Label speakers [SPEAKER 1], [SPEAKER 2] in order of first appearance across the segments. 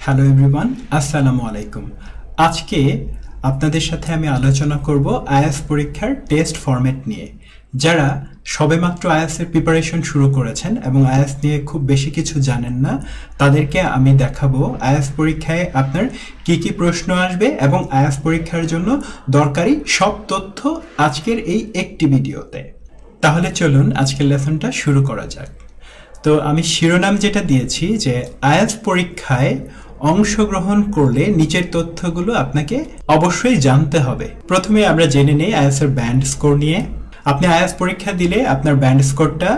[SPEAKER 1] Hello everyone, আসসালামু আলাইকুম। আজকে আপনাদের সাথে আমি আলোচনা করব আইএলটিএস পরীক্ষার টেস্ট ফরম্যাট নিয়ে। যারা সবেমাত্র আইএলটিএস প্রিপারেশন শুরু করেছেন এবং আইএলটিএস নিয়ে খুব বেশি কিছু জানেন না, তাদেরকে আমি দেখাবো আইএলটিএস পরীক্ষায় আপনার কি কি প্রশ্ন আসবে এবং আইএলটিএস পরীক্ষার জন্য দরকারি সব তথ্য আজকের এই একটি ভিডিওতে। তাহলে চলুন আজকের লেসনটা শুরু করা যাক। তো আমি শিরোনাম যেটা দিয়েছি যে আইএলটিএস পরীক্ষায় অংশগ্রহণ করলে নিচের তথ্যগুলো আপনাকে অবশ্যই জানতে হবে। প্রথমে আমরা জেনে নেই আইএলটিএস এর ব্যান্ড স্কোর নিয়ে। আপনি আইএলটিএস পরীক্ষা দিলে আপনার ব্যান্ড স্কোরটা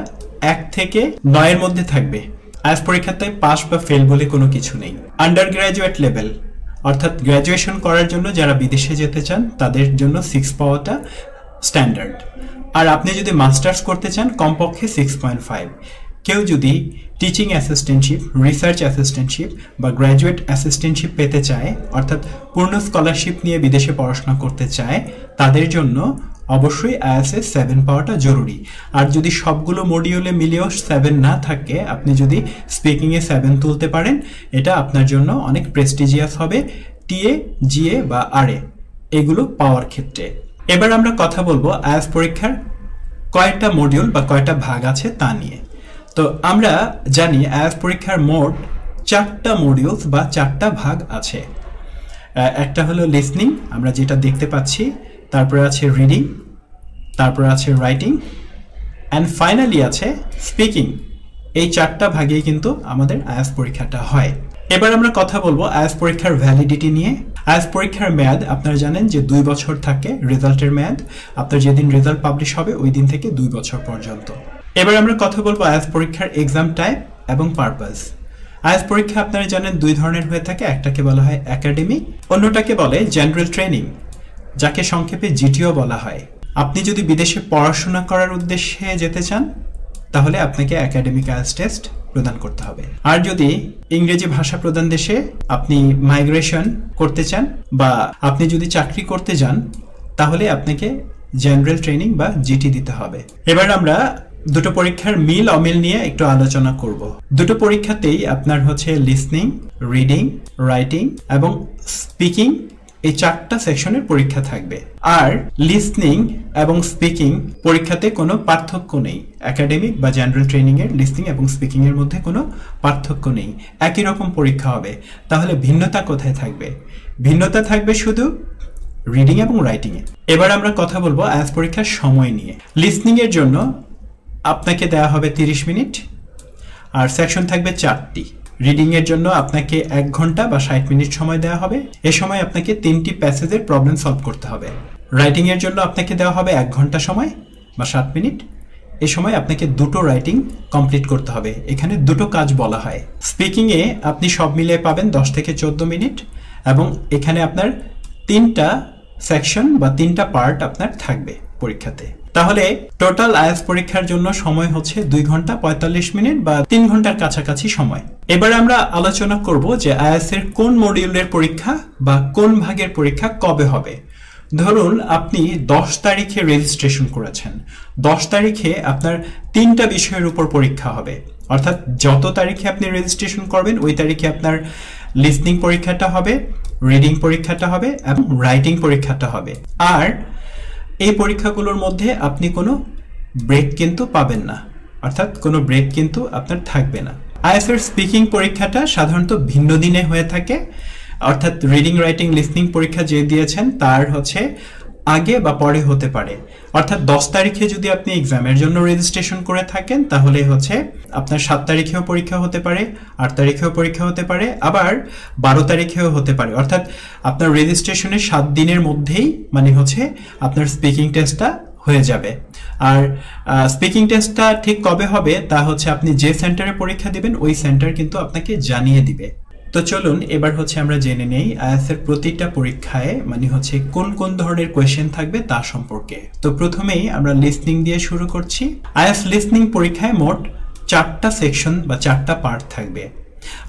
[SPEAKER 1] 1 থেকে 9 এর মধ্যে থাকবে। আইএলটিএস পরীক্ষাতে পাস বা ফেল বলে কোনো কিছু নেই। আন্ডার গ্র্যাজুয়েট লেভেল অর্থাৎ গ্র্যাজুয়েশন করার জন্য যারা বিদেশে যেতে চান তাদের জন্য 6 পাওয়াটা স্ট্যান্ডার্ড। আর আপনি যদি মাস্টার্স করতে চান কমপক্ষে 6.5। কেউ যদি টিচিং অ্যাসিস্ট্যান্টশিপ, রিসার্চ অ্যাসিস্ট্যান্টশিপ বা গ্র্যাজুয়েট অ্যাসিস্ট্যান্টশিপ পেতে চায়, অর্থাৎ পূর্ণ স্কলারশিপ নিয়ে বিদেশে পড়াশোনা করতে চায়, তাদের জন্য অবশ্যই আইএলটিএস 7 পাওয়াটা জরুরি। আর যদি সবগুলো মডিউলে মিলিয়েও 7 না থাকে, আপনি যদি স্পিকিংয়ে 7 তুলতে পারেন, এটা আপনার জন্য অনেক প্রেস্টিজিয়াস হবে টিএ, জিএ বা আরএ এগুলো পাওয়ার ক্ষেত্রে। এবার আমরা কথা বলবো আইএলটিএস পরীক্ষার কয়টা মডিউল বা কয়টা ভাগ আছে তা নিয়ে। তো আমরা জানি আইএলটিএস পরীক্ষার মোট 4টা মডিউলস বা 4টা ভাগ আছে। একটা হলো লিসনিং, আমরা যেটা দেখতে পাচ্ছি, তারপরে আছে রিডিং, তারপরে আছে রাইটিং অ্যান্ড ফাইনালি আছে স্পিকিং। এই 4টা ভাগেই কিন্তু আমাদের আইএলটিএস পরীক্ষাটা হয়। এবার আমরা কথা বলবো আইএলটিএস পরীক্ষার ভ্যালিডিটি নিয়ে। আইএলটিএস পরীক্ষার মেয়াদ আপনারা জানেন যে 2 বছর থাকে রেজাল্টের মেয়াদ। আপনার যেদিন রেজাল্ট পাবলিশ হবে ওই দিন থেকে 2 বছর পর্যন্ত। এবার আমরা কথা বলবো আইএলটিএস পরীক্ষার এক্সাম টাইপ এবং পারপাস। আইএলটিএস পরীক্ষা আপনারা জানেন 2 ধরনের হয়ে থাকে। একটাকে বলা হয় একাডেমিক, অন্যটাকে বলে জেনারেল ট্রেনিং, যাকে সংক্ষেপে জিটিও বলা হয়। আপনি যদি বিদেশে পড়াশোনা করার উদ্দেশ্যে যেতে চান তাহলে আপনাকে একাডেমিক আইএলটিএস টেস্ট প্রদান করতে হবে। আর যদি ইংরেজি ভাষা প্রধান দেশে আপনি মাইগ্রেশন করতে চান বা আপনি যদি চাকরি করতে যান তাহলে আপনাকে জেনারেল ট্রেনিং বা জিটি দিতে হবে। এবার আমরা দুটো পরীক্ষার মিল অমিল নিয়ে একটু আলোচনা করব। দুটো পরীক্ষাতেই আপনার হচ্ছে লিসনিং, রিডিং, রাইটিং এবং স্পিকিং, এই 4টা সেকশনের পরীক্ষা থাকবে। আর লিসনিং এবং স্পিকিং পরীক্ষাতে কোনো পার্থক্য নেই। একাডেমিক বা জেনারেল ট্রেনিং এর লিসনিং এবং স্পিকিং এর মধ্যে কোনো পার্থক্য নেই, একই রকম পরীক্ষা হবে। তাহলে ভিন্নতা কোথায় থাকবে? ভিন্নতা থাকবে শুধু রিডিং এবং রাইটিং এ। এবার আমরা কথা বলবো আইএলটিএস পরীক্ষার সময় নিয়ে। লিসনিং এর জন্য আপনাকে দেওয়া হবে 30 মিনিট আর সেকশন থাকবে 4টি। রিডিং এর জন্য আপনাকে 1 ঘন্টা বা 60 মিনিট সময় দেওয়া হবে। এ সময় আপনাকে 3টি প্যাসেজের প্রবলেম সলভ করতে হবে। রাইটিং এর জন্য আপনাকে দেওয়া হবে 1 ঘন্টা সময় বা 60 মিনিট। এ সময় আপনাকে 2টো রাইটিং কমপ্লিট করতে হবে। এখানে 2টো কাজ বলা হয়। স্পিকিং এ আপনি সব মিলিয়ে পাবেন 10 থেকে 14 মিনিট এবং এখানে আপনার 3টা সেকশন বা 3টা পার্ট আপনার থাকবে পরীক্ষাতে। তাহলে টোটাল আইএলটিএস পরীক্ষার জন্য সময় হচ্ছে 2 ঘন্টা 45 মিনিট বা 3 ঘন্টার কাছাকাছি সময়। এবার আমরা আলোচনা করব যে আইএলটিএস এর কোন মডিউলের পরীক্ষা বা কোন ভাগের পরীক্ষা কবে হবে। ধরুন আপনি 10 তারিখে রেজিস্ট্রেশন করেছেন, 10 তারিখে আপনার 3টা বিষয়ের উপর পরীক্ষা হবে। অর্থাৎ যত তারিখে আপনি রেজিস্ট্রেশন করবেন ওই তারিখে আপনার লিসনিং পরীক্ষাটা হবে, রিডিং পরীক্ষাটা হবে এবং রাইটিং পরীক্ষাটা হবে। আর এই পরীক্ষাগুলোর মধ্যে আপনি কোনো ব্রেক কিন্তু পাবেন না, অর্থাৎ কোনো ব্রেক কিন্তু আপনার থাকবে না। আইএলটিএস এর স্পিকিং পরীক্ষাটা সাধারণত ভিন্ন দিনে হয়ে থাকে, অর্থাৎ রিডিং, রাইটিং, লিসনিং পরীক্ষা যে দিয়েছেন তার হচ্ছে আগে বা পরে হতে পারে। অর্থাৎ 10 তারিখে যদি আপনি এক্সামের জন্য রেজিস্ট্রেশন করে থাকেন তাহলে হচ্ছে আপনার 7 তারিখেও পরীক্ষা হতে পারে, 8 তারিখেও পরীক্ষা হতে পারে, আবার 12 তারিখেও হতে পারে। অর্থাৎ আপনার রেজিস্ট্রেশনের 7 দিনের মধ্যেই মানে হচ্ছে আপনার স্পিকিং টেস্টটা হয়ে যাবে। আর স্পিকিং টেস্টটা ঠিক কবে হবে তা হচ্ছে আপনি যে সেন্টারে পরীক্ষা দিবেন ওই সেন্টার কিন্তু আপনাকে জানিয়ে দিবে। তো চলুন এবার হচ্ছে আমরা জেনে নেই আইএলটিএস এর প্রতিটা পরীক্ষায় মানে হচ্ছে কোন কোন ধরনের কোয়েশ্চেন থাকবে তা সম্পর্কে। তো প্রথমেই আমরা লিসনিং দিয়ে শুরু করছি। আইএলটিএস লিসনিং পরীক্ষায় মোট 4টা সেকশন বা 4টা পার্ট থাকবে।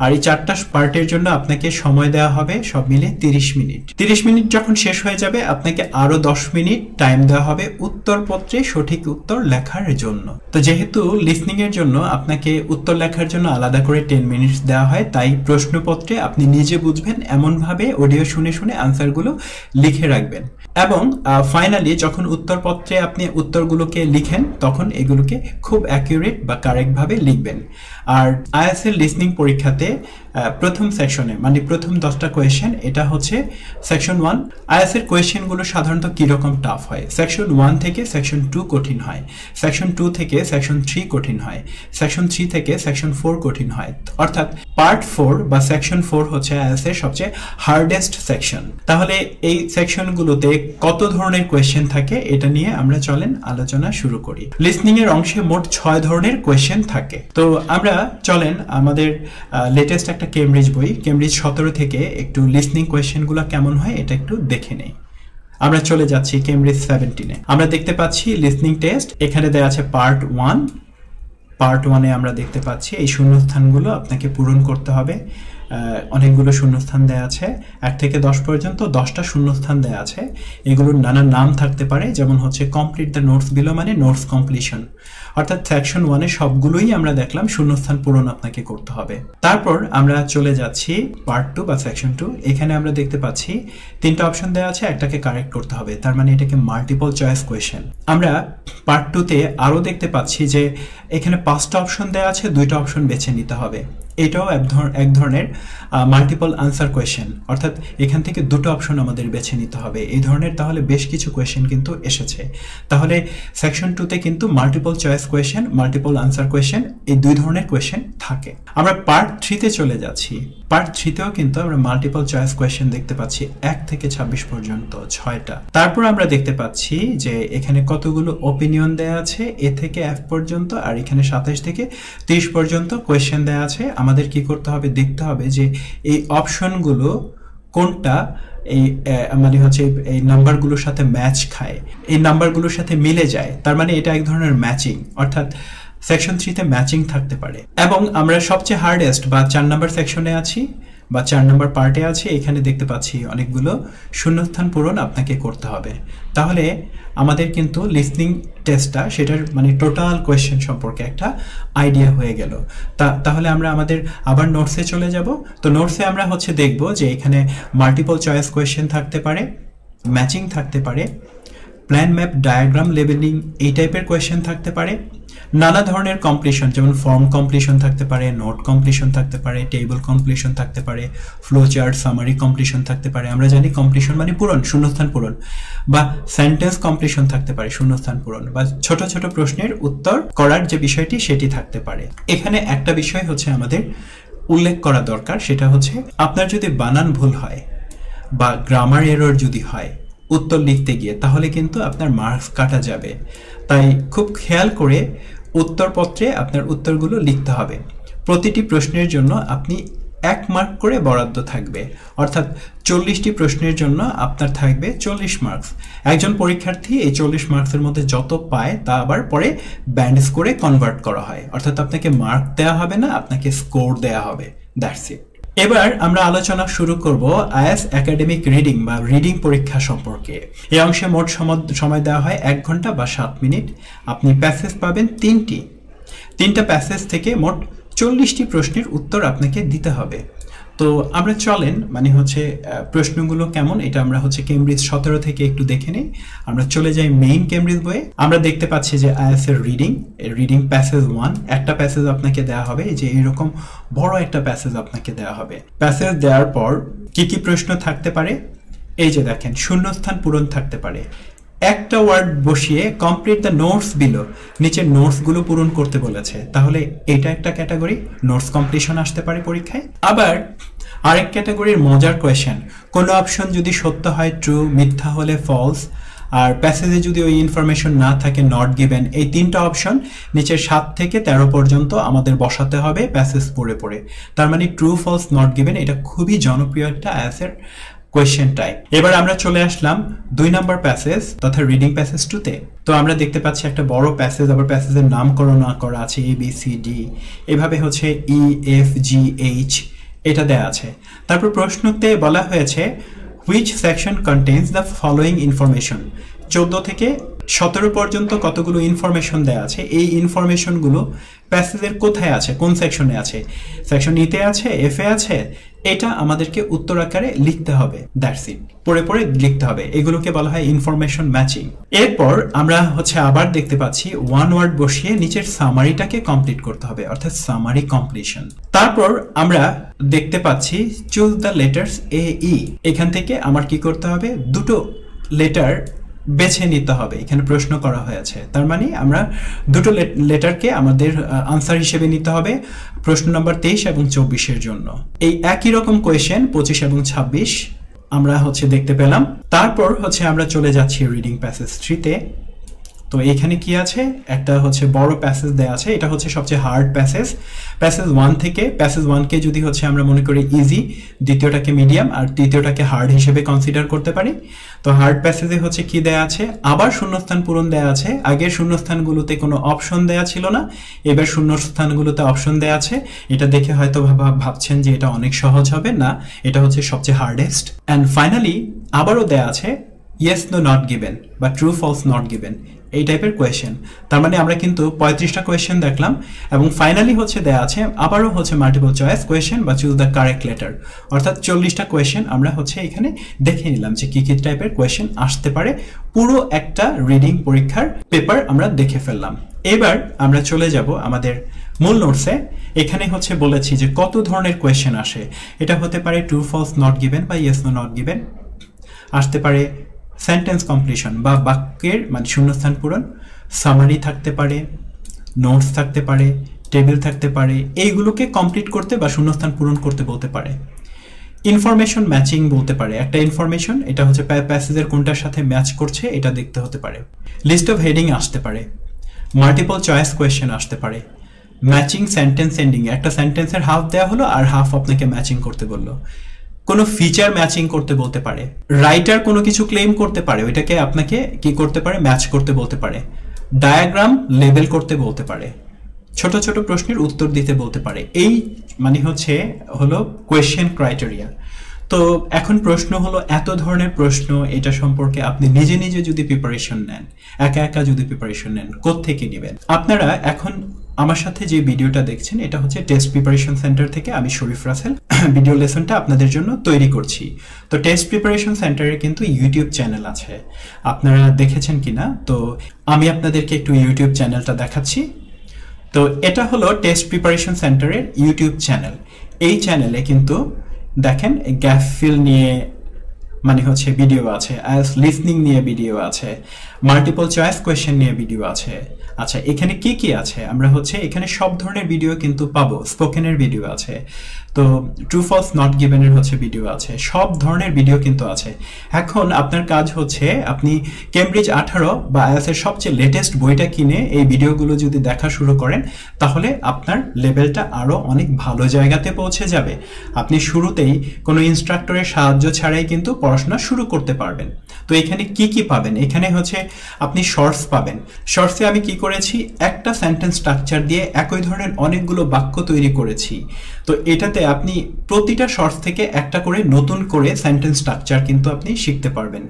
[SPEAKER 1] আর এই 4টা পার্টের জন্য আপনাকে সময় দেওয়া হবে সব মিলে 30 মিনিট। 30 মিনিট যখন শেষ হয়ে যাবে আপনাকে আরো 10 মিনিট টাইম দেওয়া হবে উত্তরপত্রে সঠিক উত্তর লেখার জন্য। তো যেহেতু লিসনিং এর জন্য আপনাকে উত্তর লেখার জন্য আলাদা করে 10 মিনিট দেওয়া হয়, তাই প্রশ্নপত্রে আপনি নিজে বুঝবেন এমন ভাবে অডিও শুনে শুনে আনসারগুলো লিখে রাখবেন, এবং ফাইনালি যখন উত্তরপত্রে আপনি উত্তরগুলোকে লিখেন তখন এগুলোকে খুব অ্যাকিউরেট বা কারেক্ট ভাবে লিখবেন। আর আইএলটিএস এর লিসনিং পরীক্ষাতে প্রথম সেকশনে মানে প্রথম 10টা কোয়েশ্চেন, এটা হচ্ছে সেকশন 1। আইএলটিএস এর কোয়েশ্চেনগুলো সাধারণত কিরকম টাফ হয়, সেকশন 1 থেকে সেকশন 2 কঠিন হয়, সেকশন 2 থেকে সেকশন 3 কঠিন হয়, সেকশন 3 থেকে সেকশন 4 কঠিন হয়। অর্থাৎ পার্ট 4 বা সেকশন 4 হচ্ছে আইএলটিএস এর সবচেয়ে হার্ডেস্ট সেকশন। তাহলে এই সেকশনগুলোতে কত ধরনের কোয়েশ্চেন থাকে এটা নিয়ে আমরা চলেন আলোচনা শুরু করি। লিসনিং এর অংশে মোট 6 ধরনের কোয়েশ্চেন থাকে। তো আমরা চলেন আমাদের লেটেস্ট একটা কেমব্রিজ বই, কেমব্রিজ 17 থেকে একটু লিসনিং কোয়েশ্চেনগুলো কেমন হয় এটা একটু দেখে নেই। আমরা চলে যাচ্ছি কেমব্রিজ 17-এ। আমরা দেখতে পাচ্ছি লিসনিং টেস্ট, এখানে দেওয়া আছে পার্ট 1। পার্ট 1-এ আমরা দেখতে পাচ্ছি এই শূন্যস্থানগুলো আপনাকে পূরণ করতে হবে। অনেকগুলো শূন্যস্থান দেওয়া আছে, 1 থেকে 10 পর্যন্ত 10টা শূন্যস্থান দেওয়া আছে। এগুলোর নানা নাম থাকতে পারে, যেমন হচ্ছে কমপ্লিট দ্য নোটস বিলো মানে নোটস কমপ্লিশন। অর্থাৎ সেকশন 1-এ সবগুলোই আমরা দেখলাম শূন্যস্থান পূরণ আপনাকে করতে হবে। তারপর আমরা চলে যাচ্ছি পার্ট 2 বা সেকশন 2। এখানে আমরা দেখতে পাচ্ছি 3টা অপশন দেওয়া আছে, একটাকে কারেক্ট করতে হবে, তার মানে এটাকে মাল্টিপল চয়েস কোয়েশ্চেন। আমরা পার্ট 2-তে আরো দেখতে পাচ্ছি যে এখানে 5টা অপশন দেওয়া আছে, 2টা অপশন বেছে নিতে হবে। এটাও এক ধরনের মাল্টিপল আনসার কোয়েশ্চেন, অর্থাৎ এখান থেকে 2টো অপশন আমাদের বেছে নিতে হবে। এই ধরনের তাহলে বেশ কিছু কোয়েশ্চেন কিন্তু এসেছে। তাহলে সেকশন 2-তে কিন্তু multiple choice question, multiple answer question, এই 2 ধরনের কোয়েশ্চেন থাকে। আমরা পার্ট 3-তে চলে যাচ্ছি। পার্ট 3-তেও কিন্তু আমরা মাল্টিপল চয়েস কোয়েশ্চেন দেখতে পাচ্ছি 1 থেকে 26 পর্যন্ত 6টা। তারপর আমরা দেখতে পাচ্ছি যে এখানে কতগুলো ওপিনিয়ন দেয়া আছে A থেকে F পর্যন্ত, আর এখানে 27 থেকে 30 পর্যন্ত কোয়েশ্চেন দেয়া আছে। আমাদের কি করতে হবে, দেখতে হবে যে এই অপশনগুলো কোনটা এই মানে হচ্ছে এই নাম্বারগুলোর সাথে ম্যাচ খায়, এই নাম্বারগুলোর সাথে মিলে যায়, তার মানে এটা এক ধরনের ম্যাচিং। অর্থাৎ সেকশন 3-তে ম্যাচিং থাকতে পারে। এবং আমরা সবচেয়ে হার্ডেস্ট বা 4 নাম্বার সেকশনে আছি বা 4 নাম্বার পার্টে আছে, এখানে দেখতে পাচ্ছি অনেকগুলো শূন্যস্থান পূরণ আপনাকে করতে হবে। তাহলে আমাদের কিন্তু লিসনিং টেস্টটা সেটার মানে টোটাল কোয়েশ্চেন সম্পর্কে একটা আইডিয়া হয়ে গেল। তাহলে আমরা আমাদের আবার নোটসে চলে যাব। তো নোটসে আমরা হচ্ছে দেখব যে এখানে মাল্টিপল চয়েস কোয়েশ্চেন থাকতে পারে, ম্যাচিং থাকতে পারে, প্ল্যান ম্যাপ ডায়াগ্রাম লেবেলিং এই টাইপের কোয়েশ্চেন থাকতে পারে, নানা ধরনের কমপ্লিশন যেমন ফর্ম কমপ্লিশন থাকতে পারে, নোট কমপ্লিশন থাকতে পারে, টেবিল কমপ্লিশন থাকতে পারে, ফ্লো চার্ট সামারি কমপ্লিশন থাকতে পারে। আমরা জানি কমপ্লিশন মানে পূরণ, শূন্যস্থান পূরণ, বা সেন্টেন্স কমপ্লিশন থাকতে পারে, শূন্যস্থান পূরণ, বা ছোট ছোট প্রশ্নের উত্তর করার যে বিষয়টি সেটি থাকতে পারে। এখানে একটা বিষয় হচ্ছে আমাদের উল্লেখ করা দরকার, সেটা হচ্ছে আপনার যদি বানান ভুল হয় বা গ্রামার এরর যদি হয় উত্তর লিখতে গিয়ে, তাহলে কিন্তু আপনার মার্কস কাটা যাবে। তাই খুব খেয়াল করে উত্তরপত্রে আপনার উত্তরগুলো লিখতে হবে। প্রতিটি প্রশ্নের জন্য আপনি 1 মার্ক করে বরাদ্দ থাকবে, অর্থাৎ 40টি প্রশ্নের জন্য আপনার থাকবে 40 মার্কস। একজন পরীক্ষার্থী এই 40 মার্কসের মধ্যে যত পায় তা আবার পরে ব্যান্ড স্কোরে কনভার্ট করা হয়, অর্থাৎ আপনাকে মার্ক দেওয়া হবে না, আপনাকে স্কোর দেওয়া হবে। That's it. এবার আমরা আলোচনা শুরু করব আইএলটিএস একাডেমিক রিডিং বা রিডিং পরীক্ষা সম্পর্কে। এই অংশে মোট সময় দেওয়া হয় 1 ঘন্টা বা 7 মিনিট। আপনি প্যাসেজ পাবেন 3টা প্যাসেজ থেকে মোট 40টি প্রশ্নের উত্তর আপনাকে দিতে হবে। তো আমরা চলেন মানে হচ্ছে প্রশ্নগুলো কেমন এটা আমরা হচ্ছে কেমব্রিজ 17 থেকে একটু দেখে নেই। আমরা চলে যাই মেইন কেমব্রিজ বইয়ে। আমরা দেখতে পাচ্ছি যে আইএলটিএস এর রিডিং প্যাসেজ 1, একটা প্যাসেজ আপনাকে দেওয়া হবে, যে এরকম বড় একটা প্যাসেজ আপনাকে দেওয়া হবে। প্যাসেজ দেওয়ার পর কি কি প্রশ্ন থাকতে পারে, এই যে দেখেন শূন্যস্থান পূরণ থাকতে পারে। একটা ওয়ার্ড বসিয়ে কমপ্লিট দ্য নোটস বিলো, নিচের নোটসগুলো পূরণ করতে বলেছে, তাহলে এটা একটা ক্যাটাগরি, নোটস কমপ্লিশন আসতে পারে পরীক্ষায়। আবার আরেক ক্যাটাগরির মজার কোয়েশ্চেন, কোনো অপশন যদি সত্য হয় ট্রু, মিথ্যা হলে ফলস, আর প্যাসেজে যদি ওই ইনফরমেশন না থাকে নট গিভেন। এই 3টা অপশন নিচের 7 থেকে 13 পর্যন্ত আমাদের বসাতে হবে প্যাসেজ পড়ে পড়ে। তার মানে ট্রু, ফলস, নট গিভেন এটা খুবই জনপ্রিয় একটা আইএলটিএস এর কোয়েশ্চেন টাইপ। এবার আমরা চলে আসলাম 2 নম্বর প্যাসেজ তথা রিডিং প্যাসেজ 2 তে। তো আমরা দেখতে পাচ্ছি একটা বড় প্যাসেজ, আবার প্যাসেজের নামকরণ করা আছে A B C D, এভাবে হচ্ছে E F G H এটা দেয়া আছে। তারপর প্রশ্নতে বলা হয়েছে which section contains the following information। 14 থেকে 17 পর্যন্ত কতগুলো ইনফরমেশন দেয়া আছে, এই ইনফরমেশনগুলো প্যাসেজের কোথায় আছে, কোন সেকশনে আছে, সেকশন ই তে আছে, এফ এ আছে, এটা আমাদেরকে উত্তর আকারে লিখতে হবে। দ্যাটস ইট, পড়ে পড়ে লিখতে হবে। এগুলোকে বলা হয় ইনফরমেশন ম্যাচিং। এরপর আমরা হচ্ছে আবার দেখতে পাচ্ছি ওয়ান ওয়ার্ড বসিয়ে নিচের সামারিটাকে কমপ্লিট করতে হবে, অর্থাৎ সামারি কমপ্লিশন। তারপর আমরা দেখতে পাচ্ছি চুজ দ্য লেটার্স এ ই। এখান থেকে আমার কি করতে হবে, দুটো লেটার বেছে নিতে হবে। এখানে প্রশ্ন করা হয়েছে, তার মানে আমরা দুটো লেটারকে আমাদের আনসার হিসেবে নিতে হবে প্রশ্ন নম্বর 23 এবং 24 জন্য। এই একই রকম কোয়েশ্চেন 25 এবং 26 আমরা হচ্ছে দেখতে পেলাম। তারপর হচ্ছে আমরা চলে যাচ্ছি রিডিং প্যাসেজ 3 তে। তো এখানে কি আছে, একটা হচ্ছে বড় প্যাসেজ দেয়া আছে, এটা হচ্ছে সবচেয়ে হার্ড প্যাসেজ। প্যাসেজ 1 থেকে, প্যাসেজ 1 কে যদি হচ্ছে আমরা মনে করি ইজি, দ্বিতীয়টাকে মিডিয়াম আর তৃতীয়টাকে হার্ড হিসেবে কনসিডার করতে পারি। তো হার্ড প্যাসেজে হচ্ছে কি দেয়া আছে, আবার শূন্যস্থান পূরণ দেয়া আছে। আগের শূন্যস্থানগুলোতে কোনো অপশন দেয়া ছিল না, এবার শূন্যস্থানগুলোতে অপশন দেয়া আছে। এটা দেখে হয়তো ভাবছেন যে এটা অনেক সহজ হবে, না, এটা হচ্ছে সবচেয়ে হার্ডেস্ট। অ্যান্ড ফাইনালি আবারও দেয়া আছে ইয়েস নো নট গিভেন বা ট্রু ফলস নট গিভেন, এই টাইপের কোয়েশ্চেন। তার মানে আমরা কিন্তু 35টা কোয়েশ্চেন দেখলাম এবং ফাইনালি হচ্ছে দেয়া আছে আবারও হচ্ছে মাল্টিপল চয়েস কোয়েশ্চেন বা চুজ দ্য কারেক্ট লেটার, অর্থাৎ 40টা কোয়েশ্চেন আমরা হচ্ছে এখানে দেখে নিলাম যে কি কি টাইপের কোয়েশ্চেন আসতে পারে। পুরো একটা রিডিং পরীক্ষার পেপার আমরা দেখে ফেললাম। এবার আমরা চলে যাব আমাদের মূল নোটসে। এখানে হচ্ছে বলেছি যে কত ধরনের কোয়েশ্চেন আসে। এটা হতে পারে ট্রু ফলস নট গিভেন বা ইয়েস নো নট গিভেন, আসতে পারে সেন্টেন্স কমপ্লিশন বা বাক্যের মানে শূন্যস্থান পূরণ, সামারি থাকতে পারে, নোটস থাকতে পারে, টেবিল থাকতে পারে, এইগুলোকে কমপ্লিট করতে বা শূন্যস্থান পূরণ করতে বলতে পারে। ইনফরমেশন ম্যাচিং বলতে পারে, একটা ইনফরমেশন এটা হচ্ছে প্যাসেজের কোনটার সাথে ম্যাচ করছে এটা দেখতে হতে পারে। লিস্ট অফ হেডিং আসতে পারে, মাল্টিপল চয়েস কোয়েশ্চেন আসতে পারে, ম্যাচিং সেন্টেন্স এন্ডিং, একটা সেন্টেন্সের হাফ দেওয়া হলো আর হাফ আপনাকে ম্যাচিং করতে বললো, কোনো ফিচার ম্যাচিং করতে বলতে পারে, রাইটার কোনো কিছু ক্লেম করতে পারে, ওইটাকে আপনাকে কি করতে পারে, ম্যাচ করতে বলতে পারে, ডায়াগ্রাম লেবেল করতে বলতে পারে, ছোট ছোট প্রশ্নের উত্তর দিতে বলতে পারে। এই মানে হলো কোয়েশ্চেন ক্রাইটেরিয়া। তো এখন প্রশ্ন হলো, এত ধরনের প্রশ্ন, এটা সম্পর্কে আপনি নিজে নিজে যদি প্রিপারেশন নেন, একা একা যদি প্রিপারেশন নেন, কোত্থেকে নেবেন? আপনারা এখন আমার সাথে যে ভিডিওটা দেখছেন এটা হচ্ছে টেস্ট প্রিপারেশন সেন্টার থেকে আমি শরীফ রাসেল ভিডিও লেসনটা আপনাদের জন্য তৈরি করছি। তো টেস্ট প্রিপারেশন সেন্টারের কিন্তু ইউটিউব চ্যানেল আছে, আপনারা দেখেছেন কিনা? তো আমি আপনাদেরকে একটু ইউটিউব চ্যানেলটা দেখাচ্ছি। তো এটা হলো টেস্ট প্রিপারেশন সেন্টারের ইউটিউব চ্যানেল। এই চ্যানেলে কিন্তু দেখেন গ্যাপ ফিল নিয়ে মানে ভিডিও আছে, আইএলটিএস লিসনিং নিয়ে ভিডিও আছে, মাল্টিপল চয়েস কোয়েশ্চেন নিয়ে ভিডিও আছে। আচ্ছা, এখানে কি কি আছে? আমরা এখানে সব ধরনের ভিডিও কিন্তু পাবো। স্পোকেনের ভিডিও আছে, তো ট্রু ফলস নট গিভেনের ভিডিও আছে, সব ধরনের ভিডিও কিন্তু আছে। এখন আপনার কাজ আপনি কেমব্রিজ 18 বা আইএলটিএস এর সবচেয়ে লেটেস্ট বইটা কিনে এই ভিডিওগুলো যদি দেখা শুরু করেন, তাহলে আপনার লেভেলটা আরো অনেক ভালো জায়গাতে পৌঁছে যাবে। আপনি শুরুতেই কোনো ইনস্ট্রাক্টরের সাহায্য ছাড়াই কিন্তু পড়াশোনা শুরু করতে পারবেন। তো এখানে কি কি পাবেন? এখানে আপনি শর্টস পাবেন। শর্টসে আমি কি করেছি, একটা সেন্টেন্স স্ট্রাকচার দিয়ে একই ধরনের অনেকগুলো বাক্য তৈরি করেছি। তো এটাতে আপনি প্রতিটা শর্টস থেকে একটা করে নতুন করে সেন্টেন্স স্ট্রাকচার কিন্তু আপনি শিখতে পারবেন।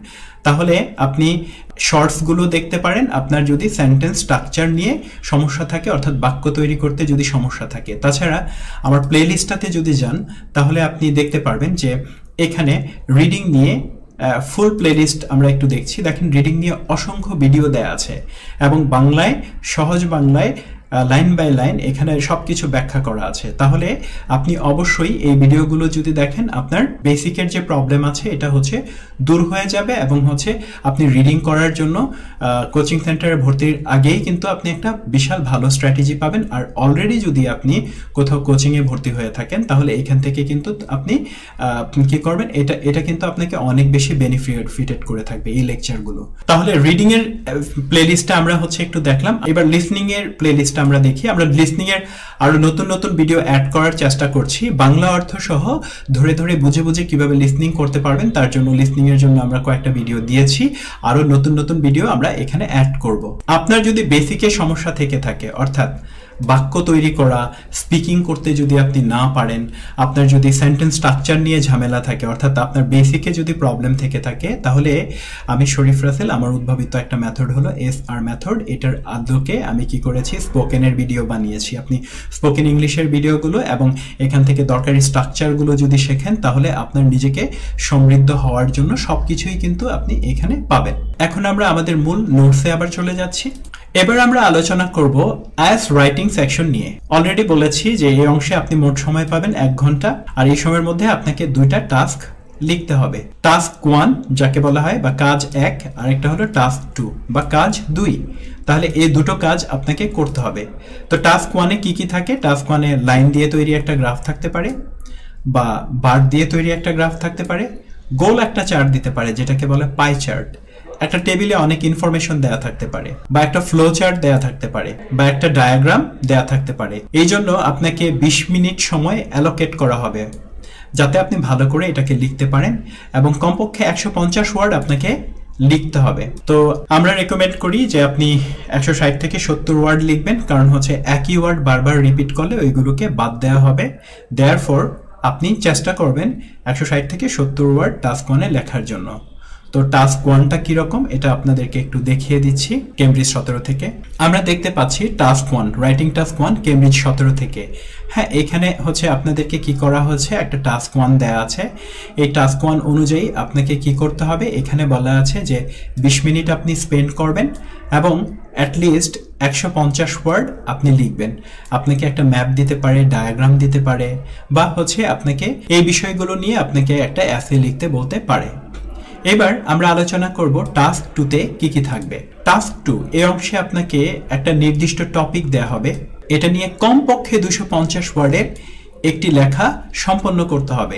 [SPEAKER 1] তাহলে আপনি শর্টসগুলো দেখতে পারেন আপনার যদি সেন্টেন্স স্ট্রাকচার নিয়ে সমস্যা থাকে, অর্থাৎ বাক্য তৈরি করতে যদি সমস্যা থাকে। তাছাড়া আমার প্লেলিস্টটাতে যদি যান, তাহলে আপনি দেখতে পারবেন যে এখানে রিডিং নিয়ে ফুল প্লেলিস্ট আমরা একটু দেখছি। দেখেন, রিডিং নিয়ে অসংখ্য ভিডিও দেয়া আছে এবং বাংলায়, সহজ বাংলায় লাইন বাই লাইন এখানে সবকিছু ব্যাখ্যা করা আছে। তাহলে আপনি অবশ্যই এই ভিডিওগুলো যদি দেখেন, আপনার বেসিকের যে প্রবলেম আছে এটা দূর হয়ে যাবে এবং আপনি রিডিং করার জন্য কোচিং সেন্টারে ভর্তির আগেই কিন্তু আপনি একটা বিশাল ভালো স্ট্র্যাটেজি পাবেন। আর অলরেডি যদি আপনি কোথাও কোচিংয়ে ভর্তি হয়ে থাকেন, তাহলে এখান থেকে কিন্তু আপনি কি করবেন, এটা কিন্তু আপনাকে অনেক বেশি বেনিফিটেড করে থাকবে এই লেকচারগুলো। তাহলে রিডিং এর প্লেলিস্টটা আমরা একটু দেখলাম। এবার লিসনিং এর প্লেলিস্ট টেস্টটা আমরা দেখি। আমরা লিসনিং এর আরো নতুন নতুন ভিডিও অ্যাড করার চেষ্টা করছি, বাংলা অর্থ সহ ধরে ধরে বুঝে বুঝে কিভাবে লিসনিং করতে পারবেন তার জন্য লিসনিং এর জন্য আমরা কয়েকটা ভিডিও দিয়েছি, আরো নতুন নতুন ভিডিও আমরা এখানে অ্যাড করব। আপনার যদি বেসিকে সমস্যা থেকে থাকে, অর্থাৎ বাক্য তৈরি করা, স্পিকিং করতে যদি আপনি না পারেন, আপনার যদি সেন্টেন্স স্ট্রাকচার নিয়ে ঝামেলা থাকে, অর্থাৎ আপনার বেসিকে যদি প্রবলেম থেকে থাকে, তাহলে আমি শরীফ রাসেল, আমার উদ্ভাবিত একটা মেথড হলো SR মেথড। এটার আদৌকে আমি কি করেছি, স্পোকেনের ভিডিও বানিয়েছি। আপনি স্পোকেন ইংলিশের ভিডিওগুলো এবং এখান থেকে দরকারি স্ট্রাকচারগুলো যদি শেখেন, তাহলে আপনার নিজেকে সমৃদ্ধ হওয়ার জন্য সবকিছুই কিন্তু আপনি এখানে পাবেন। এখন আমরা আমাদের মূল নোটসে আবার চলে যাচ্ছি। এবার আমরা আলোচনা করব আইএলটিএস রাইটিং সেকশন নিয়ে। অলরেডি বলেছি যে এই অংশে আপনি মোট সময় পাবেন 1 ঘন্টা, আর এই সময়ের মধ্যে আপনাকে 2টা টাস্ক লিখতে হবে। টাস্ক 1 যাকে বলা হয় বা কাজ 1, আর একটা হলো টাস্ক 2 বা কাজ 2। তাহলে এই দুটো কাজ আপনাকে করতে হবে। তো টাস্ক 1 এ কি কি থাকে? টাস্ক 1 এ লাইন দিয়ে তৈরি একটা গ্রাফ থাকতে পারে, বা বার দিয়ে তৈরি একটা গ্রাফ থাকতে পারে, গোল একটা চার্ট দিতে পারে যেটাকে বলে পাই চার্ট, একটা টেবিলে অনেক ইনফরমেশন দেয়া থাকতে পারে, বা একটা ফ্লো চার্ট দেয়া থাকতে পারে, বা একটা ডায়াগ্রাম দেয়া থাকতে পারে। এই জন্য আপনাকে 20 মিনিট সময় অ্যালোকেট করা হবে যাতে আপনি ভালো করে এটাকে লিখতে পারেন, এবং কমপক্ষে 150 ওয়ার্ড আপনাকে লিখতে হবে। তো আমরা রেকমেন্ড করি যে আপনি 160 থেকে 70 ওয়ার্ড লিখবেন, কারণ হচ্ছে একই ওয়ার্ড বারবার রিপিট করলে ওইগুলোকে বাদ দেওয়া হবে। দেয়ারফর আপনি চেষ্টা করবেন 160 থেকে 70 ওয়ার্ড টাস্ক 1 এ লেখার জন্য। তো টাস্ক 1টা কিরকম এটা আপনাদেরকে একটু দেখিয়ে দিচ্ছি কেমব্রিজ 17 থেকে। আমরা দেখতে পাচ্ছি টাস্ক 1, রাইটিং টাস্ক 1 কেমব্রিজ 17 থেকে। হ্যাঁ, এখানে হচ্ছে আপনাদেরকে কি করা হচ্ছে, একটা টাস্ক 1 দেয়া আছে। এই টাস্ক 1 অনুযায়ী আপনাকে কি করতে হবে, এখানে বলা আছে যে 20 মিনিট আপনি স্পেন্ড করবেন এবং অ্যাটলিস্ট 150 ওয়ার্ড আপনি লিখবেন। আপনাকে একটা ম্যাপ দিতে পারে, ডায়াগ্রাম দিতে পারে, বা হচ্ছে আপনাকে এই বিষয়গুলো নিয়ে আপনাকে একটা এসে লিখতে বলতে পারে। এবার আমরা আলোচনা করব টাস্ক 2তে কি কি থাকবে। টাস্ক 2 এই অংশে আপনাকে একটা নির্দিষ্ট টপিক দেয়া হবে, এটা নিয়ে কমপক্ষে 250 ওয়ার্ডের একটি লেখা সম্পন্ন করতে হবে।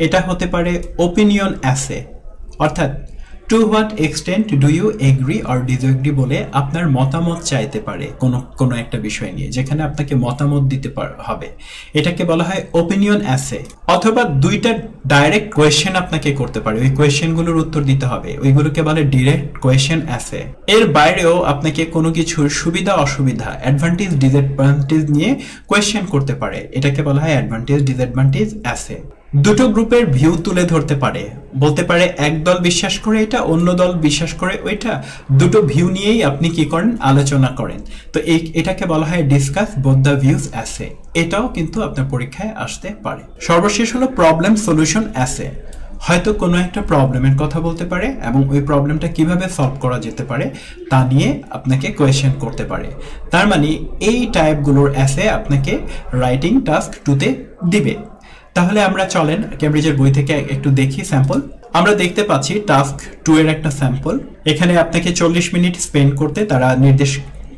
[SPEAKER 1] এটা হতে পারে ওপিনিয়ন এসে, অর্থাৎ to what extent do you agree or disagree বলে আপনার মতামত চাইতে পারে কোনো একটা বিষয় নিয়ে, যেখানে আপনাকে মতামত দিতে হবে। এটাকে বলা হয় ওপিনিয়ন এসে। অথবা 2টা ডাইরেক্ট কোয়েশ্চেন আপনাকে করতে পারে, ওই কোয়েশ্চেনগুলোর উত্তর দিতে হবে, ওইগুলোকে বলে ডিরেক্ট কোয়েশ্চেন এসে। এর বাইরেও আপনাকে কোনো কিছুর সুবিধা অসুবিধা, অ্যাডভান্টেজ ডিসঅ্যাডভান্টেজ নিয়ে কোয়েশ্চেন করতে পারে, এটাকে বলা হয় অ্যাডভান্টেজ ডিসঅ্যাডভান্টেজ এসে। দুটো গ্রুপের ভিউ তুলে ধরতে পারে, বলতে পারে এক দল বিশ্বাস করে এটা, অন্য দল বিশ্বাস করে ওইটা, দুটো ভিউ নিয়েই আপনি কি করেন, আলোচনা করেন। তো এটাকে বলা হয় ডিসকাস বোথ দ্য ভিউজ এসে। এটাও কিন্তু আপনার পরীক্ষায় আসতে পারে। সর্বশেষ হলো প্রবলেম সলিউশন এসে। হয়তো কোনো একটা প্রবলেমের কথা বলতে পারে এবং ওই প্রবলেমটা কিভাবে সলভ করা যেতে পারে তা নিয়ে আপনাকে কোয়েশ্চেন করতে পারে। তার মানে এই টাইপগুলোর এসে আপনাকে রাইটিং টাস্ক 2তে দিবে। তাহলে আমরা চলেন কেমব্রিজের বই থেকে একটু দেখি স্যাম্পল। আমরা দেখতে পাচ্ছি টাস্ক 2 এর একটা স্যাম্পল। এখানে আপনাকে 40 মিনিট স্পেন্ড করতে তারা নির্দেশ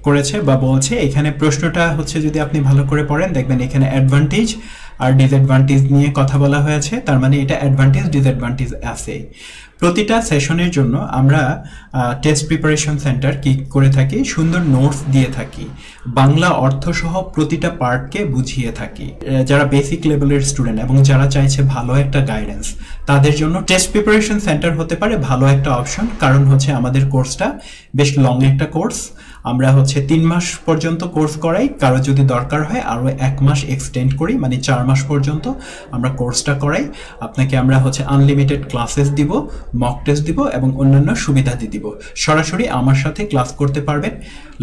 [SPEAKER 1] করেছে বা বলছে। এখানে প্রশ্নটা হচ্ছে, যদি আপনি ভালো করে পড়েন দেখবেন এখানে অ্যাডভান্টেজ আর ডিসঅ্যাডভান্টেজ নিয়ে কথা বলা হয়েছে। তার মানে এটা অ্যাডভান্টেজ ডিসঅ্যাডভান্টেজ আছে। প্রতিটা সেশনের জন্য আমরা টেস্ট প্রিপারেশন সেন্টার কি করে থাকি, সুন্দর নোটস দিয়ে থাকি, বাংলা অর্থ সহ প্রতিটা পার্টকে বুঝিয়ে থাকি। যারা বেসিক লেভেলের স্টুডেন্ট এবং যারা চাইছে ভালো একটা গাইডেন্স, তাদের জন্য টেস্ট প্রিপারেশন সেন্টার হতে পারে ভালো একটা অপশন। কারণ হচ্ছে আমাদের কোর্সটা বেশ লং একটা কোর্স। আমরা হচ্ছে 3 মাস পর্যন্ত কোর্স করাই, কারো যদি দরকার হয় আরো 1 মাস এক্সটেন্ড করি, মানে 4 মাস পর্যন্ত আমরা কোর্সটা করাই। আপনাকে আমরা হচ্ছে আনলিমিটেড ক্লাসেস দিব, মক টেস্ট দিব এবং অন্যান্য সুবিধা দিব। সরাসরি আমার সাথে ক্লাস করতে পারবেন,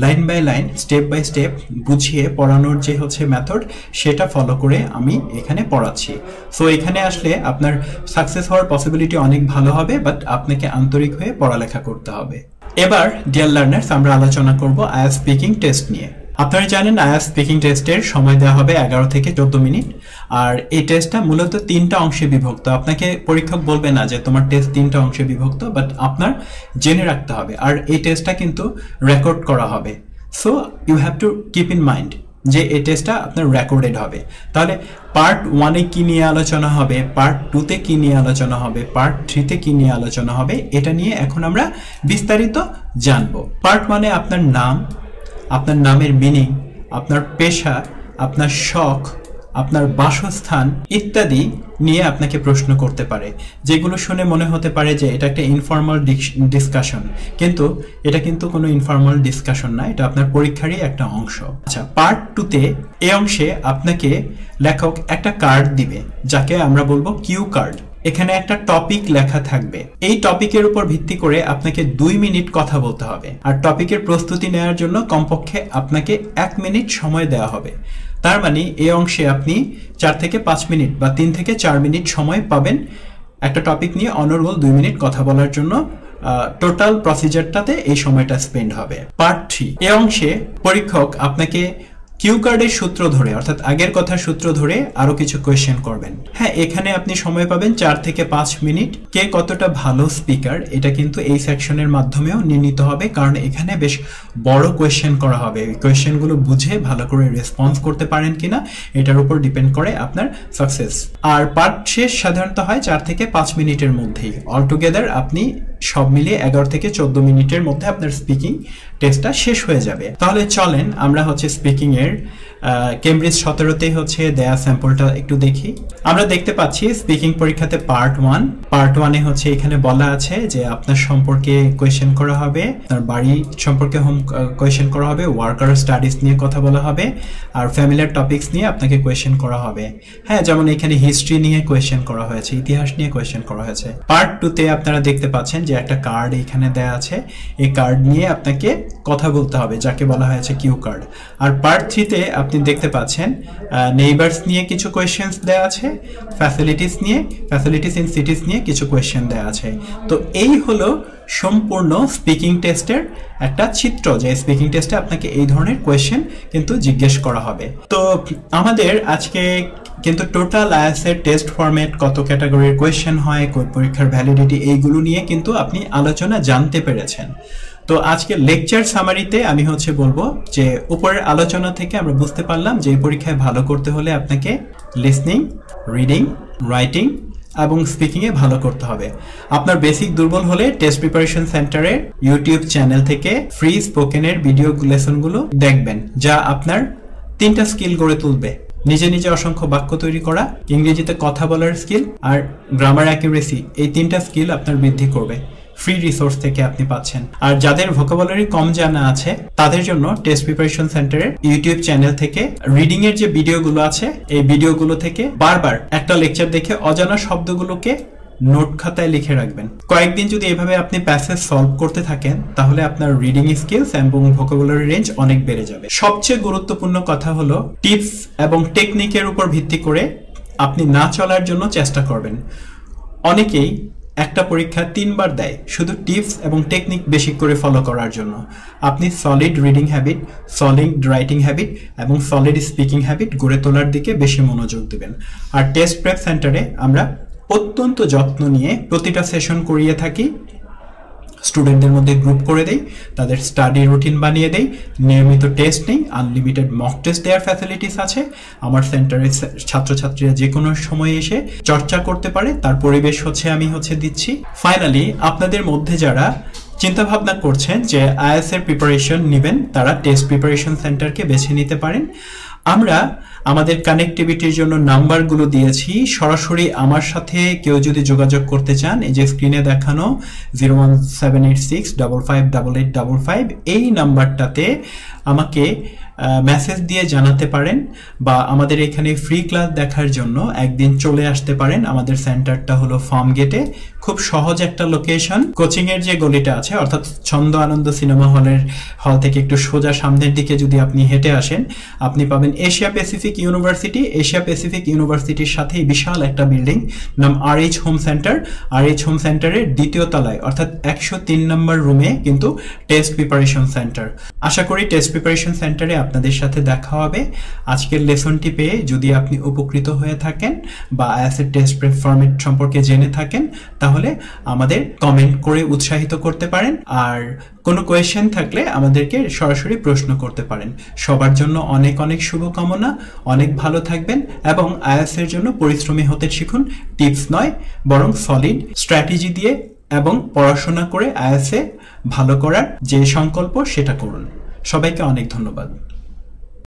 [SPEAKER 1] line by line step by step বুঝিয়ে পড়ানোর যে হচ্ছে মেথড, সেটা ফলো করে আমি এখানে পড়াচ্ছি। সো এখানে আসলে আপনার সাকসেস হওয়ার পসিবিলিটি অনেক ভালো হবে, বাট আপনাকে আন্তরিক হয়ে পড়ালেখা করতে হবে। এবার ডিয়ার লার্নার্স, আমরা আলোচনা করব আইএলটিএস স্পিকিং টেস্ট নিয়ে। আপনারা জানেন আইএলটিএস স্পিকিং টেস্টের সময় দেওয়া হবে 11 থেকে 14 মিনিট। আর এই টেস্টটা মূলত 3টা অংশে বিভক্ত। আপনাকে পরীক্ষক বলবে না যে তোমার টেস্ট 3টা অংশে বিভক্ত, বাট আপনার জেনে রাখতে হবে। আর এই টেস্টটা কিন্তু রেকর্ড করা হবে। So you have to keep in mind যে এই টেস্টটা আপনার রেকর্ডেড হবে। তাহলে পার্ট 1-এ কি নিয়ে আলোচনা হবে, পার্ট 2-তে কি নিয়ে আলোচনা হবে, পার্ট 3-তে কি নিয়ে আলোচনা হবে, এটা নিয়ে এখন আমরা বিস্তারিত জানবো। পার্ট 1-এ আপনার নাম, আপনার নামের মিনিং আপনার পেশা, আপনার শখ, আপনার বাসস্থান ইত্যাদি নিয়ে আপনাকে প্রশ্ন করতে পারে, যেগুলো শুনে মনে হতে পারে যে এটা একটা ইনফর্মাল ডিসকাশন, কিন্তু এটা কিন্তু কোনো ইনফর্মাল ডিসকাশন না, এটা আপনার পরীক্ষারই একটা অংশ। আচ্ছা, পার্ট 2-তে এই অংশে আপনাকে লেখক একটা কার্ড দিবে, যাকে আমরা বলবো কিউ কার্ড। এখানে একটা টপিক লেখা থাকবে, এই টপিকের উপর ভিত্তি করে আপনাকে 2 মিনিট কথা বলতে হবে, আর টপিকের প্রস্তুতি নেওয়ার জন্য কমপক্ষে আপনাকে 1 মিনিট সময় দেওয়া হবে। তার মানে এই অংশে আপনি 4 থেকে 5 মিনিট বা 3 থেকে 4 মিনিট সময় পাবেন একটা টপিক নিয়ে অনর্গল 2 মিনিট কথা বলার জন্য। টোটাল প্রসিজারটাতে এই সময়টা স্পেন্ড হবে। পার্ট 3, এই অংশে পরীক্ষক আপনাকে কিউ কার্ডের সূত্র ধরে, অর্থাৎ আগের কথার সূত্র ধরে আরো কিছু কোয়েশ্চেন করবেন। হ্যাঁ, এখানে আপনি সময় পাবেন 4 থেকে 5 মিনিট। কে কতটা ভালো স্পিকার এটা কিন্তু এই সেকশনের মাধ্যমেও নির্ণীত হবে, কারণ এখানে বেশ বড় কোয়েশ্চেন করা হবে। এই কোয়েশ্চেনগুলো বুঝে ভালো করে রেসপন্স করতে পারেন কিনা এটার উপর ডিপেন্ড করে আপনার সাকসেস। আর পার্ট শেষ সাধারণত হয় 4 থেকে 5 মিনিটের মধ্যেই। অলটুগেদার আপনি সব মিলিয়ে 11 থেকে 14 মিনিটের মধ্যে আপনার স্পিকিং টেস্টটা শেষ হয়ে যাবে। তাহলে চলেন আমরা স্পিকিং এর কেমব্রিজ 17তেই দেয়া স্যাম্পলটা একটু দেখি। আমরা দেখতে পাচ্ছি স্পিকিং পরীক্ষাতে পার্ট 1 এ এখানে বলা আছে যে আপনার সম্পর্কে কোয়েশ্চেন করা হবে, আপনার বাড়ি সম্পর্কে কোয়েশ্চেন করা হবে, ওয়ার্কার স্টাডিজ নিয়ে কথা বলা হবে, আর ফ্যামিলিয়ার টপিকস নিয়ে আপনাকে কোয়েশ্চেন করা হবে। হ্যাঁ, যেমন এখানে হিস্ট্রি নিয়ে কোয়েশ্চেন করা হয়েছে, ইতিহাস নিয়ে কোয়েশ্চেন করা হয়েছে। পার্ট 2-তে আপনারা দেখতে পাচ্ছেন যে একটা কার্ড এখানে দেয়া আছে, এই কার্ড নিয়ে আপনাকে কথা বলতে হবে, যাকে বলা হয়েছে কিউ কার্ড। আর পার্ট 3-তে আপনি দেখতে পাচ্ছেন নেইবারস নিয়ে কিছু কোয়েশ্চেন্স দেয়া আছে, ফ্যাসিলিটিস ইন সিটিজ নিয়ে কিছু কোয়েশ্চেন দেয়া আছে। তো এই হলো সম্পূর্ণ স্পিকিং টেস্টের একটা চিত্র, যে স্পিকিং টেস্টে আপনাকে এই ধরনের কোয়েশ্চেন কিন্তু জিজ্ঞেস করা হবে। তো আমাদের আজকে কিন্তু টোটাল আইএলটিএস এর টেস্ট ফরম্যাট, কত ক্যাটাগরির কোয়েশ্চেন হয়, পরীক্ষার ভ্যালিডিটি, এইগুলো নিয়ে কিন্তু আপনি আলোচনা জানতে পেরেছেন। তো আজকে লেকচার সামারিতে আমি বলবো যে উপরের আলোচনা থেকে আমরা বুঝতে পারলাম যে এই পরীক্ষায় ভালো করতে হলে আপনাকে লিসনিং, রিডিং, রাইটিং এবং স্পিকিং এ ভালো করতে হবে। আপনার বেসিক দুর্বল হলে টেস্ট প্রিপারেশন সেন্টারের ইউটিউব চ্যানেল থেকে ফ্রি স্পোকেনের ভিডিও লেসনগুলো দেখবেন, যা আপনার 3টা স্কিল গড়ে তুলবে। নিজে নিজে অসংখ্য বাক্য তৈরি করা, ইংরেজিতে কথা বলার স্কিল, আর গ্রামার অ্যাকুরেসি, এই 3টা স্কিল আপনার বৃদ্ধি করবে। ফ্রি রিসোর্স থেকে আপনি পাচ্ছেন। আর যাদের ভোকাবুলারি কম জানা আছে তাদের জন্য টেস্ট প্রিপারেশন সেন্টারের ইউটিউব চ্যানেল থেকে রিডিং এর যে ভিডিওগুলো আছে, এই ভিডিওগুলো থেকে বারবার একটা লেকচার দেখে অজানা শব্দগুলোকে নোট খাতায় লিখে রাখবেন। কয়েকদিন যদি এভাবে আপনি প্যাসেজ সলভ করতে থাকেন, তাহলে আপনার রিডিং স্কিলস এবং ভোকাবুলারি রেঞ্জ অনেক বেড়ে যাবে। সবচেয়ে গুরুত্বপূর্ণ কথা হলো টিপস এবং টেকনিকের উপর ভিত্তি করে আপনি না চলার জন্য চেষ্টা করবেন। অনেকেই একটা পরীক্ষা 3 বার দেয় শুধু টিপস এবং টেকনিক বেশি করে ফলো করার জন্য। আপনি solid reading habit, solid writing habit এবং সলিড স্পিকিং হ্যাবিট গড়ে তোলার দিকে বেশি মনোযোগ দেবেন। আর টেস্ট প্রেপ সেন্টারে আমরা অত্যন্ত যত্ন নিয়ে প্রতিটা সেশন করিয়ে থাকি, স্টুডেন্টদের মধ্যে গ্রুপ করে দেই, তাদের স্টাডি রুটিন বানিয়ে দেই, নিয়মিত টেস্ট নেই, আনলিমিটেড মক টেস্ট দেওয়ার ফ্যাসিলিটিস আছে। আমার সেন্টারের ছাত্রছাত্রীরা যে কোনো সময় এসে চর্চা করতে পারে, তার পরিবেশ আমি দিচ্ছি। ফাইনালি, আপনাদের মধ্যে যারা চিন্তা ভাবনা করছেন যে আইএলটিএস এর প্রিপারেশন নেবেন, তারা টেস্ট প্রিপারেশন সেন্টারকে বেছে নিতে পারেন। আমরা আমাদের কানেক্টিভিটির জন্য নাম্বারগুলো দিয়েছি। সরাসরি আমার সাথে কেউ যদি যোগাযোগ করতে চান, এই যে স্ক্রিনে দেখানো 01786558855 এই নাম্বারটাতে আমাকে মেসেজ দিয়ে জানাতে পারেন, বা আমাদের এখানে ফ্রি ক্লাস দেখার জন্য একদিন চলে আসতে পারেন। আমাদের সেন্টারটা হলো ফার্ম গেটে, খুব সহজ একটা লোকেশন। কোচিং এর যে গলিটা আছে, অর্থাৎ ছন্দ আনন্দ সিনেমা হল থেকে একটু সোজা সামনের দিকে যদি আপনি হেঁটে আসেন, আপনি পাবেন Asia Pacific university. Asia Pacific ইউনিভার্সিটির সাথে বিশাল একটা বিল্ডিং, নাম RH home centre. RH home সেন্টারের 2য় তলায়, অর্থাৎ 103 নম্বর রুমে কিন্তু টেস্ট প্রিপারেশন সেন্টার। আশা করি টেস্ট প্রিপারেশন সেন্টারে আপনাদের সাথে দেখা হবে। আজকের লেসনটি পেয়ে যদি আপনি উপকৃত হয়ে থাকেন বা আইএলটিএস টেস্ট প্রেপ ফরম্যাট সম্পর্কে জেনে থাকেন, তাহলে আমাদের কমেন্ট করে উৎসাহিত করতে পারেন। আর কোনো কোয়েশ্চেন থাকলে আমাদেরকে সরাসরি প্রশ্ন করতে পারেন। সবার জন্য অনেক অনেক শুভকামনা। অনেক ভালো থাকবেন এবং আইএলটিএস এর জন্য পরিশ্রমী হতে শিখুন। টিপস নয়, বরং সলিড স্ট্র্যাটেজি দিয়ে এবং পড়াশোনা করে আইএলটিএস এ ভালো করার যে সংকল্প, সেটা করুন। সবাইকে অনেক ধন্যবাদ।